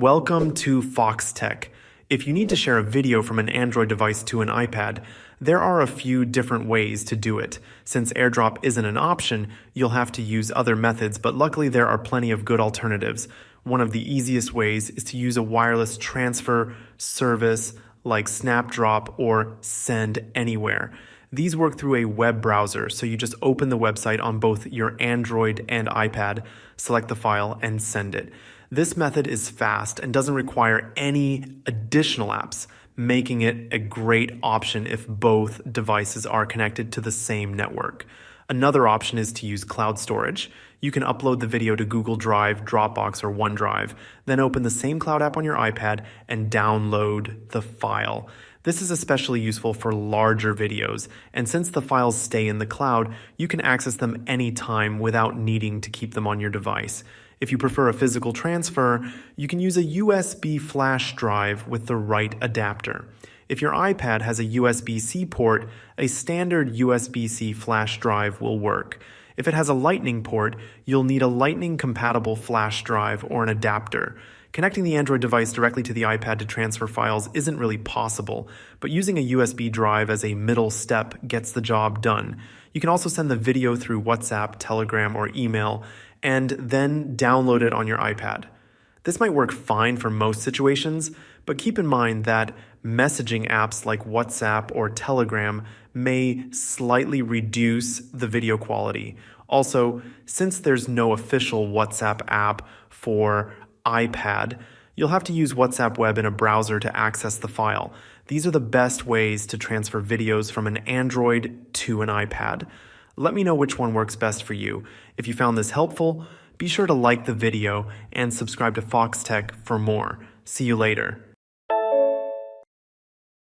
Welcome to Foxtecc. If you need to share a video from an Android device to an iPad, there are a few different ways to do it. Since AirDrop isn't an option, you'll have to use other methods, but luckily there are plenty of good alternatives. One of the easiest ways is to use a wireless transfer service like Snapdrop or Send Anywhere. These work through a web browser, so you just open the website on both your Android and iPad, select the file, and send it. This method is fast and doesn't require any additional apps, making it a great option if both devices are connected to the same network. Another option is to use cloud storage. You can upload the video to Google Drive, Dropbox, or OneDrive, then open the same cloud app on your iPad and download the file. This is especially useful for larger videos, and since the files stay in the cloud, you can access them anytime without needing to keep them on your device. If you prefer a physical transfer, you can use a USB flash drive with the right adapter. If your iPad has a USB-C port, a standard USB-C flash drive will work. If it has a Lightning port, you'll need a Lightning-compatible flash drive or an adapter. Connecting the Android device directly to the iPad to transfer files isn't really possible, but using a USB drive as a middle step gets the job done. You can also send the video through WhatsApp, Telegram, or email, and then download it on your iPad. This might work fine for most situations, but keep in mind that messaging apps like WhatsApp or Telegram may slightly reduce the video quality. Also, since there's no official WhatsApp app for iPad, you'll have to use WhatsApp Web in a browser to access the file. These are the best ways to transfer videos from an Android to an iPad. Let me know which one works best for you. If you found this helpful, be sure to like the video and subscribe to Foxtecc for more. See you later.